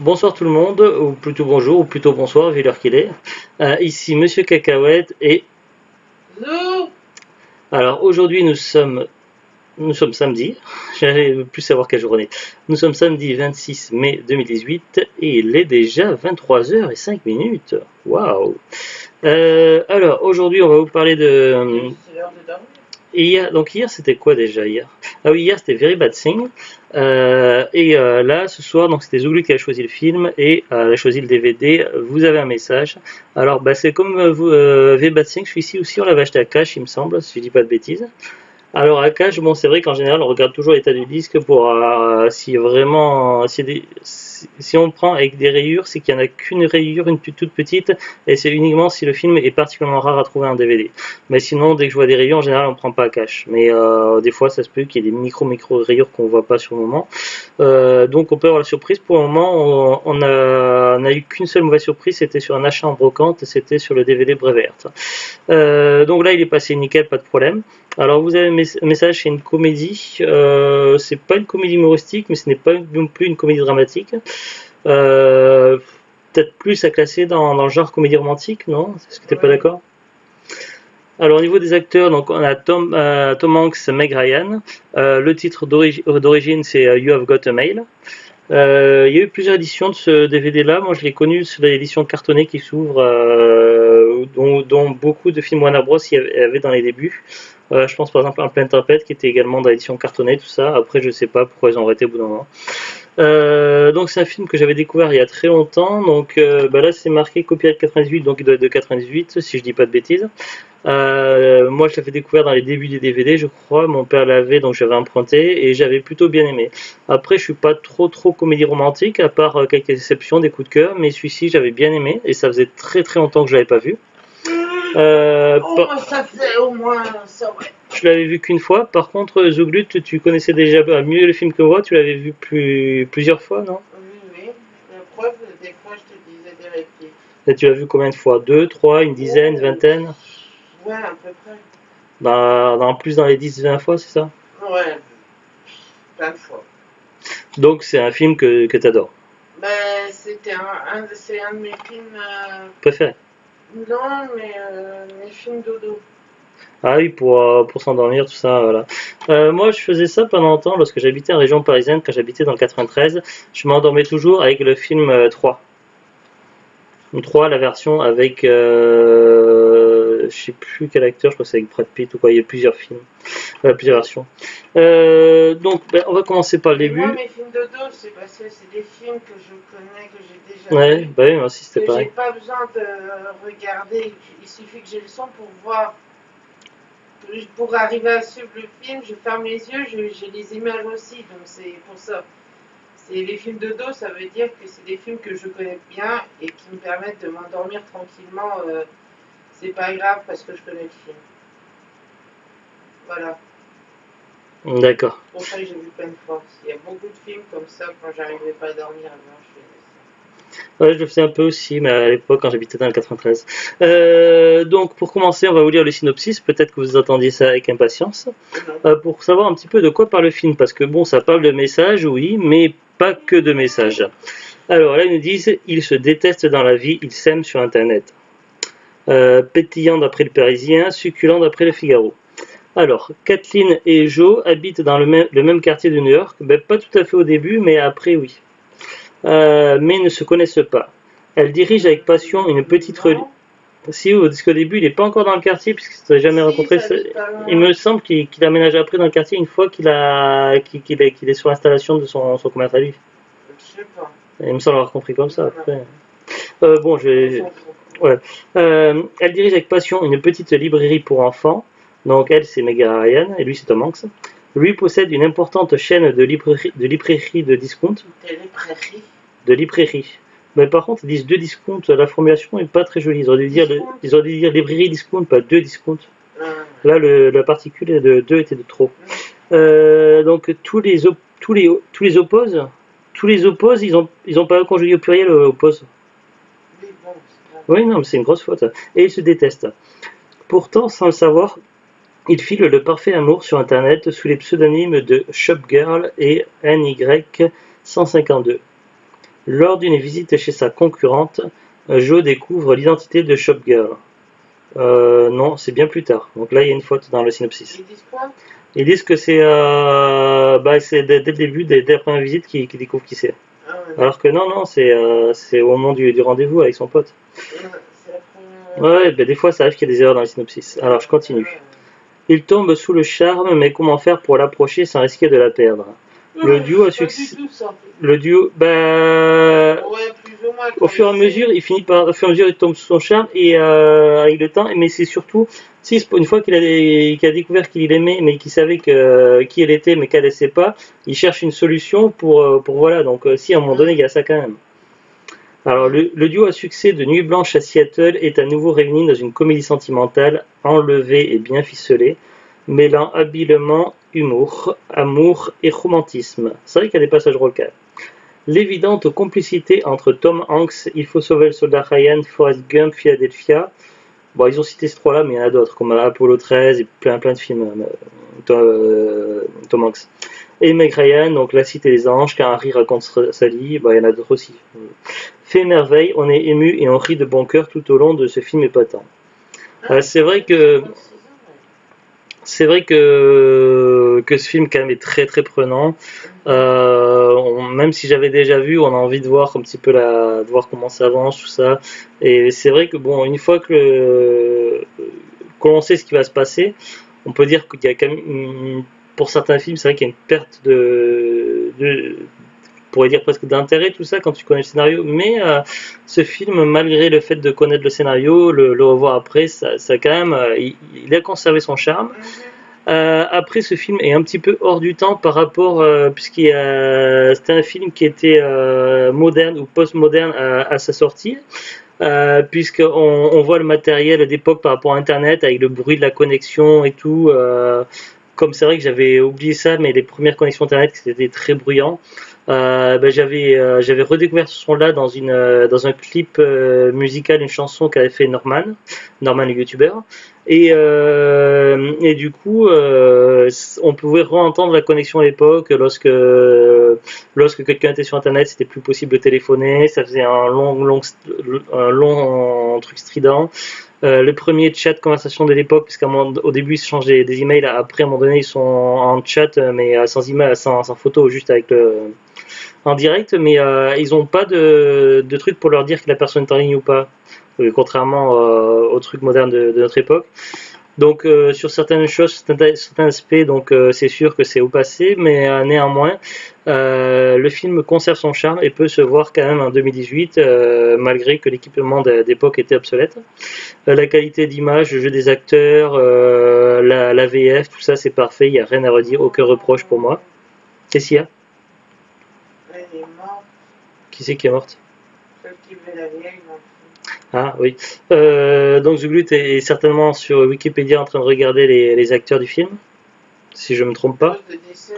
Bonsoir tout le monde, ou plutôt bonjour, ou plutôt bonsoir, vu l'heure qu'il est. Ici Monsieur Cacahuète et... Zou. Alors aujourd'hui nous sommes samedi, j'allais plus savoir quelle journée. Nous sommes samedi 26 mai 2018 et il est déjà 23h05. Waouh! Alors aujourd'hui on va vous parler de... C'est l'heure de dormir. Hier c'était quoi déjà hier? Ah oui, hier c'était Very Bad Thing. Là ce soir donc c'était Zouglu qui a choisi le film et elle a choisi le DVD. Vous avez un message. Alors bah, c'est comme vous, Very Bad Thing, celui-ci aussi on l'avait acheté à cash il me semble, si je dis pas de bêtises. Alors à cash, bon c'est vrai qu'en général on regarde toujours l'état du disque pour si vraiment si on prend avec des rayures, c'est qu'il n'y en a qu'une rayure, une toute petite, et c'est uniquement si le film est particulièrement rare à trouver en DVD. Mais sinon dès que je vois des rayures en général on prend pas à cash. Mais des fois ça se peut qu'il y ait des micro rayures qu'on voit pas sur le moment. Donc on peut avoir la surprise. Pour le moment on a eu qu'une seule mauvaise surprise, c'était sur un achat en brocante, c'était sur le DVD Brevert. Donc là il est passé nickel, pas de problème. Alors vous avez un message, c'est une comédie, c'est pas une comédie humoristique, mais ce n'est pas non plus une comédie dramatique. Euh, Peut-être plus à classer dans le genre comédie romantique, non? Est-ce que t'es pas d'accord? Alors au niveau des acteurs, donc on a Tom Hanks, Meg Ryan. Le titre d'origine c'est You Have Got a Mail. Il y a eu plusieurs éditions de ce DVD-là. Moi, je l'ai connu sur l'édition cartonnée qui s'ouvre, dont beaucoup de films Warner Bros. Y avaient dans les débuts. Je pense par exemple à Pleine Tempête qui était également dans l'édition cartonnée, tout ça. Après, je sais pas pourquoi ils ont arrêté au bout d'un moment. Donc c'est un film que j'avais découvert il y a très longtemps. Donc bah là, c'est marqué copyright 98, donc il doit être de 98, si je dis pas de bêtises. Moi, je l'avais découvert dans les débuts des DVD, je crois. Mon père l'avait, donc j'avais emprunté et j'avais plutôt bien aimé. Après, je suis pas trop comédie romantique, à part quelques exceptions, des coups de cœur, mais celui-ci j'avais bien aimé et ça faisait très longtemps que je l'avais pas vu. Ça faisait au moins ça, ouais. Je l'avais vu qu'une fois. Par contre, Zouglut, tu connaissais déjà mieux le film que moi. Tu l'avais vu plusieurs fois, non? Oui. La preuve, des fois, je te disais des répliques. Et tu l'as vu combien de fois? Deux, trois, une dizaine, une vingtaine? Ouais, à peu près. Plus dans les 10-20 fois, c'est ça? Ouais, plein de fois. Donc c'est un film que tu adores. Ben, c'est un de mes films. Préféré? Non, mais mes films dodo. Ah oui, pour s'endormir, tout ça, voilà. Moi, je faisais ça pendant longtemps lorsque j'habitais en région parisienne, quand j'habitais dans le 93. Je m'endormais toujours avec le film 3. 3, la version avec, je sais plus quel acteur, je crois que c'est avec Brad Pitt ou quoi, il y a plusieurs films, plusieurs versions. Donc, ben, on va commencer par le début. Moi, mes films dodo, c'est parce que c'est des films que je connais, que j'ai déjà Ouais, vus. bah oui, moi aussi c'était Que pareil. j'ai pas besoin de regarder, il suffit que j'ai le son pour voir. Pour arriver à suivre le film, je ferme les yeux, j'ai les images aussi, donc c'est pour ça. C'est les films de dos, ça veut dire que c'est des films que je connais bien et qui me permettent de m'endormir tranquillement. C'est pas grave parce que je connais le film. Voilà. D'accord. Pour ça que j'ai vu plein de fois. Il y a beaucoup de films comme ça quand j'arrivais pas à dormir avant, je faisais ça. Ouais, je le faisais un peu aussi, mais à l'époque quand j'habitais dans le 93. Donc pour commencer, on va vous lire le synopsis. Peut-être que vous attendiez ça avec impatience. Pour savoir un petit peu de quoi parle le film, parce que bon, ça parle de messages, oui, mais pas que de messages. Alors là, ils nous disent, ils se détestent dans la vie, ils s'aiment sur Internet. Pétillant d'après le Parisien, succulent d'après le Figaro. Alors, Kathleen et Joe habitent dans le même quartier de New York. Ben, pas tout à fait au début, mais après oui. Mais ne se connaissent pas. Elle dirige avec passion une petite religion. Si, parce qu'au début, il n'est pas encore dans le quartier, puisqu'il ne s'est jamais rencontré. Il me semble qu'il aménage après dans le quartier une fois qu'il est sur l'installation de son commerce à lui. Je sais pas. Il me semble avoir compris comme ça. Après. Bon, ouais. Elle dirige avec passion une petite librairie pour enfants. Donc elle, c'est Meg Ryan, et lui, c'est Tom Hanks. Lui possède une importante chaîne de librairies de discount. De librairie. Mais par contre, ils disent deux discounts. La formulation n'est pas très jolie. Ils auraient dû dire librairie discount, pas deux discounts. Là, la particule de deux était de trop. Donc tous les opposent. Tous les opposent. Ils ont pas conjugué au pluriel oppose. Oui, non, mais c'est une grosse faute. Et ils se détestent. Pourtant, sans le savoir, ils filent le parfait amour sur Internet sous les pseudonymes de Shopgirl et NY152. Lors d'une visite chez sa concurrente, Joe découvre l'identité de Shopgirl. Non, c'est bien plus tard. Donc là, il y a une faute dans le synopsis. Ils disent quoi? Ils disent que c'est dès le début, dès la première visite, qu'ils découvrent qui c'est. Ah ouais, Alors que non, c'est au moment du rendez-vous avec son pote. c'est la première. Ouais, ben des fois, ça arrive qu'il y a des erreurs dans le synopsis. Alors, je continue. Il tombe sous le charme, mais comment faire pour l'approcher sans risquer de la perdre? Le duo a succès. Le duo, Ouais, plus ou moins. au fur et à mesure, au fur et à mesure, il tombe sous son charme et avec le temps. Mais c'est surtout, si une fois qu'il a découvert qu'il aimait, mais qu'il savait qui elle était, mais qu'elle ne sait pas, il cherche une solution pour voilà. Donc, si à un moment donné, il y a ça quand même. Alors, le duo à succès de Nuit Blanche à Seattle est à nouveau réuni dans une comédie sentimentale, enlevée et bien ficelée, mêlant habilement humour, amour et romantisme. C'est vrai qu'il y a des passages rocals. L'évidente complicité entre Tom Hanks, Il faut sauver le soldat Ryan, Forrest Gump, Philadelphia. Bon, ils ont cité ces trois-là, mais il y en a d'autres, comme Apollo 13 et plein de films. Tom Hanks. Et Meg Ryan, donc La Cité des Anges, quand Harry raconte sa vie, il y en a d'autres aussi. Fait merveille, on est ému et on rit de bon cœur tout au long de ce film épatant. C'est vrai que ce film quand même est très très prenant. Même si j'avais déjà vu, on a envie de voir un petit peu de voir comment ça avance tout ça. Et c'est vrai que bon, une fois que l'on sait ce qui va se passer, on peut dire qu'il y a quand même pour certains films, c'est vrai qu'il y a une perte on pourrait dire presque d'intérêt tout ça quand tu connais le scénario, mais ce film, malgré le fait de connaître le scénario, le revoir après, ça quand même, il a conservé son charme. Après, ce film est un petit peu hors du temps par rapport, c'était un film qui était moderne ou post-moderne à sa sortie. Puisqu'on voit le matériel d'époque par rapport à Internet avec le bruit de la connexion et tout. Comme c'est vrai que j'avais oublié ça, mais les premières connexions Internet c'était très bruyant. J'avais redécouvert ce son-là dans un clip musical, une chanson qu'avait fait Norman le youtubeur. Et du coup, on pouvait re-entendre la connexion à l'époque lorsque quelqu'un était sur Internet, c'était plus possible de téléphoner, ça faisait un long truc strident. Le premier chat conversation de l'époque, puisqu'au début ils se changent des emails, après à un moment donné ils sont en chat, mais sans email, sans photo, juste avec en direct, mais ils n'ont pas de truc pour leur dire que la personne est en ligne ou pas, contrairement aux trucs modernes de notre époque. Donc sur certaines choses, certains aspects, donc c'est sûr que c'est au passé, mais néanmoins, le film conserve son charme et peut se voir quand même en 2018, malgré que l'équipement d'époque était obsolète. La qualité d'image, le jeu des acteurs, la VF, tout ça c'est parfait, il n'y a rien à redire, aucun reproche pour moi. Qu'est-ce qu'il y a? Elle est morte. Qui c'est qui est morte? Celle qui veut la vieille, non. Ah oui. Donc Zuglut est certainement sur Wikipédia en train de regarder les acteurs du film, si je ne me trompe pas. De décès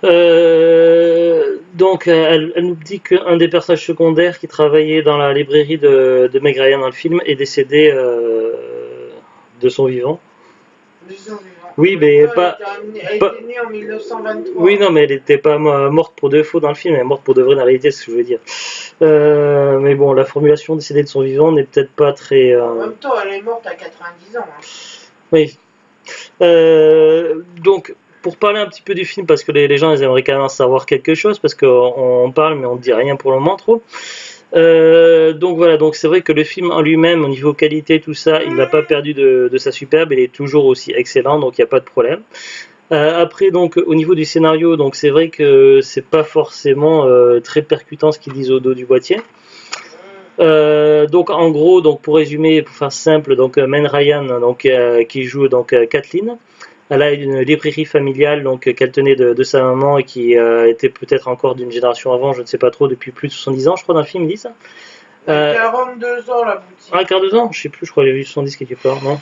naturel. Donc elle nous dit qu'un des personnages secondaires qui travaillait dans la librairie de Meg Ryan dans le film est décédé de son vivant. Oui, mais Elle était née en 1923. Oui, non, mais elle n'était pas morte pour de faux dans le film, elle est morte pour de vrai dans la réalité, c'est ce que je veux dire. Mais bon, la formulation décédée de son vivant n'est peut-être pas très. En même temps, elle est morte à 90 ans. Hein. Oui. Donc, pour parler un petit peu du film, parce que les gens ils aimeraient quand même en savoir quelque chose, parce qu'on parle, mais on ne dit rien pour le moment trop. Donc voilà, donc c'est vrai que le film en lui-même, au niveau qualité, tout ça, il n'a pas perdu de sa superbe, il est toujours aussi excellent, donc il n'y a pas de problème. Après, donc au niveau du scénario, donc c'est vrai que c'est pas forcément très percutant ce qu'ils disent au dos du boîtier. Donc en gros, donc pour résumer, pour faire simple, donc Meg Ryan, donc qui joue donc Kathleen. Elle a une librairie familiale donc qu'elle tenait de sa maman et qui était peut-être encore d'une génération avant, je ne sais pas trop, depuis plus de 70 ans, je crois, dans le film, il dit ça. 42 ans la boutique. Ah, 42 ans, je sais plus, je crois que j'ai vu 70 quelque part, non.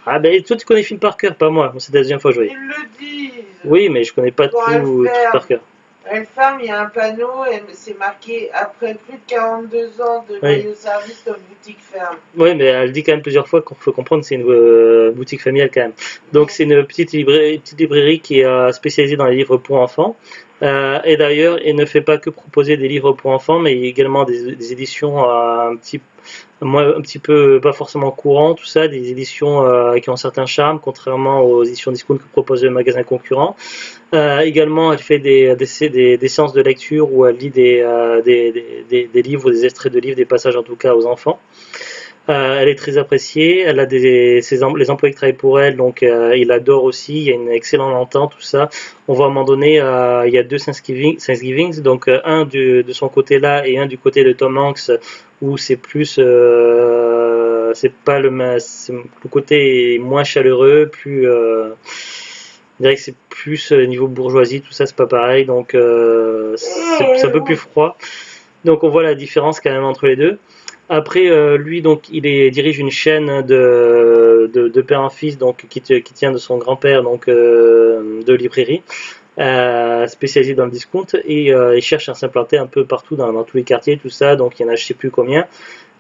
Ah ben toi tu connais le film par cœur, pas moi, c'est la deuxième fois que je voyais. Ils le disent. Oui, mais je connais pas tout par cœur. Elle ferme, il y a un panneau et c'est marqué après plus de 42 ans de maillot service, notre boutique ferme. Oui, mais elle dit quand même plusieurs fois qu'on faut comprendre que c'est une boutique familiale quand même. Donc c'est une petite librairie qui est spécialisée dans les livres pour enfants. Et d'ailleurs, il ne fait pas que proposer des livres pour enfants, mais également des éditions un petit peu pas forcément courantes, tout ça, des éditions qui ont un certain charme, contrairement aux éditions discount que proposent les magasins concurrents. Également, elle fait des séances de lecture où elle lit des livres, des extraits de livres, des passages en tout cas aux enfants. Elle est très appréciée, elle a les employés qui travaillent pour elle, donc ils l'adorent aussi, il y a une excellente entente, tout ça. On voit à un moment donné, il y a deux Thanksgivings, donc un de son côté là et un du côté de Tom Hanks, où c'est plus, c'est pas le côté est moins chaleureux, plus, je dirais que c'est plus niveau bourgeoisie, tout ça c'est pas pareil, donc c'est un peu plus froid. Donc on voit la différence quand même entre les deux. Après, lui, donc, dirige une chaîne de père en fils, donc, qui tient de son grand-père, donc, de librairie, spécialisée dans le discount, et il cherche à s'implanter un peu partout dans tous les quartiers, tout ça, donc il y en a je sais plus combien,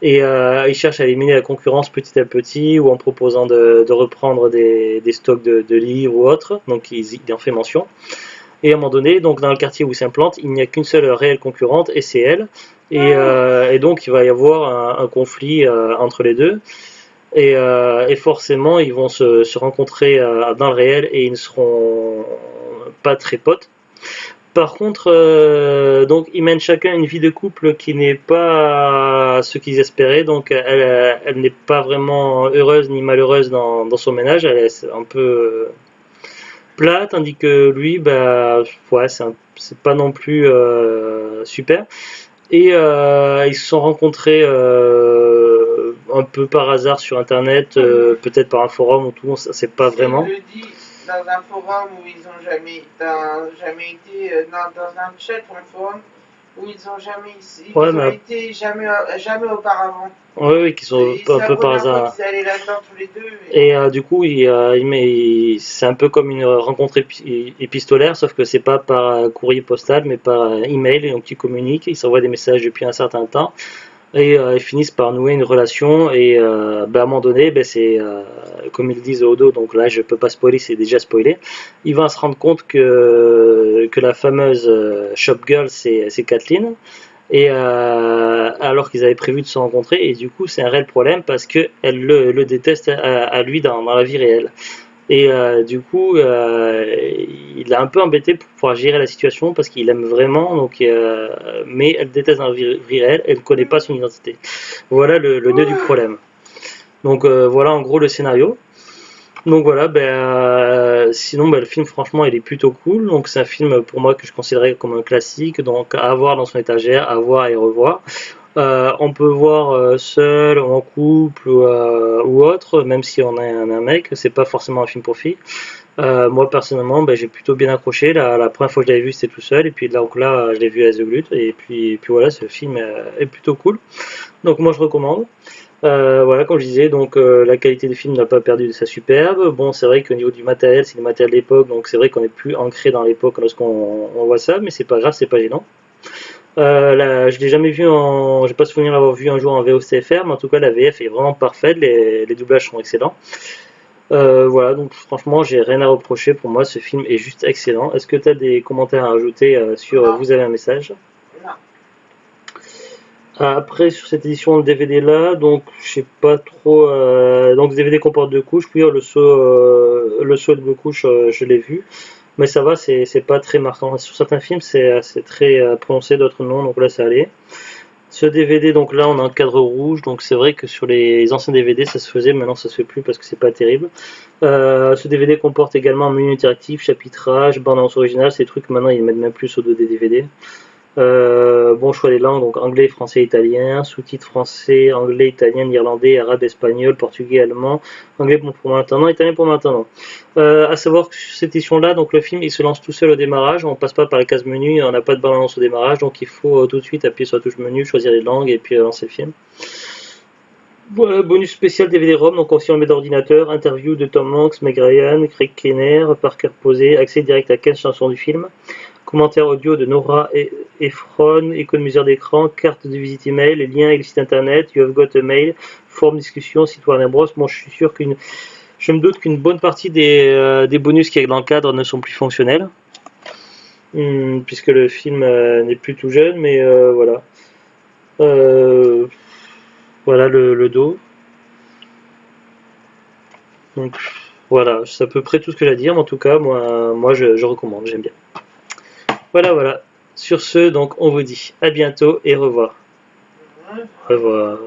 et il cherche à éliminer la concurrence petit à petit, ou en proposant de reprendre des stocks de livres ou autres, donc il en fait mention. Et à un moment donné, donc dans le quartier où il s'implante, il n'y a qu'une seule réelle concurrente, et c'est elle. Et donc il va y avoir un conflit entre les deux. Et forcément, ils vont se rencontrer dans le réel et ils ne seront pas très potes. Par contre, donc ils mènent chacun une vie de couple qui n'est pas ce qu'ils espéraient. Donc elle n'est pas vraiment heureuse ni malheureuse dans son ménage. Elle est un peu plat, tandis que lui, bah, ouais, c'est pas non plus super. Et ils se sont rencontrés un peu par hasard sur internet, peut-être par un forum ou tout, on sait pas vraiment. Il le dit dans un forum où ils ont jamais été, dans un chat ou un forum où ils ont été jamais auparavant. Oui, oui, qui sont un peu par hasard. Ils allaient là-dedans tous les deux. Et du coup, c'est un peu comme une rencontre épistolaire, sauf que c'est pas par courrier postal, mais par email. Donc ils communiquent, ils s'envoient des messages depuis un certain temps, et ils finissent par nouer une relation. Et à un moment donné, c'est comme ils disent au dos, donc là je peux pas spoiler, c'est déjà spoilé. Il va se rendre compte que la fameuse shop girl, c'est Kathleen. Et alors qu'ils avaient prévu de se rencontrer, et du coup c'est un réel problème parce que elle le déteste à lui dans la vie réelle. Et du coup il l'a un peu embêté pour pouvoir gérer la situation parce qu'il aime vraiment, donc mais elle déteste dans la vie réelle, elle ne connaît pas son identité. Voilà le nœud du problème. Donc voilà en gros le scénario. Donc voilà, sinon le film franchement il est plutôt cool. Donc c'est un film pour moi que je considérais comme un classique, donc à voir dans son étagère, à voir et revoir. On peut voir seul, en couple ou autre, même si on est un mec, c'est pas forcément un film pour filles. Moi personnellement j'ai plutôt bien accroché. La première fois que je l'avais vu c'était tout seul, et puis donc là je l'ai vu à The Glut, et puis voilà, ce film est plutôt cool. Donc moi je recommande. Voilà, comme je disais, donc la qualité du film n'a pas perdu de sa superbe. Bon, c'est vrai qu'au niveau du matériel, c'est le matériel de l'époque, donc c'est vrai qu'on est plus ancré dans l'époque lorsqu'on voit ça, mais c'est pas grave, c'est pas gênant. Je l'ai jamais vu j'ai pas souvenir d'avoir vu un jour en VOCFR, mais en tout cas la VF est vraiment parfaite, les doublages sont excellents. Voilà, donc franchement, j'ai rien à reprocher. Pour moi, ce film est juste excellent. Est-ce que tu as des commentaires à ajouter sur Vous avez un message? Non. Après, sur cette édition de DVD là, donc je sais pas trop. Donc ce DVD comporte deux couches. Puis le saut de deux couches, je l'ai vu, mais ça va, c'est pas très marquant. Sur certains films, c'est très prononcé, d'autres non. Donc là, ça allait. Ce DVD, donc là, on a un cadre rouge. Donc c'est vrai que sur les anciens DVD, ça se faisait. Maintenant, ça se fait plus parce que c'est pas terrible. Ce DVD comporte également un menu interactif, chapitrage, bande-annonce originale. Ces trucs maintenant, ils mettent même plus sur 2D DVD. Bon choix des langues, donc anglais, français, italien, sous-titres français, anglais, italien, irlandais, arabe, espagnol, portugais, allemand, anglais pour maintenant, italien pour maintenant. À savoir que sur cette édition-là, donc le film il se lance tout seul au démarrage, on passe pas par les cases menus, on n'a pas de balance au démarrage, donc il faut tout de suite appuyer sur la touche menu, choisir les langues et puis lancer le film. Voilà, bonus spécial DVD-ROM, donc aussi on met d'ordinateur, interview de Tom Hanks, Meg Ryan, Craig Kenner, Parker Posey, accès direct à 15 chansons du film. Commentaire audio de Nora Ephron, économiseur d'écran, carte de visite email, lien et le site internet, you have got a mail, forme discussion, site Warner Bros. Bon, je me doute qu'une bonne partie des bonus qui est dans le cadre ne sont plus fonctionnels. puisque le film n'est plus tout jeune, mais voilà. Euh, voilà le dos. Donc voilà, c'est à peu près tout ce que j'ai à dire, mais en tout cas, moi je recommande, j'aime bien. Voilà, voilà. Sur ce, donc on vous dit à bientôt et revoir. Ouais. Au revoir.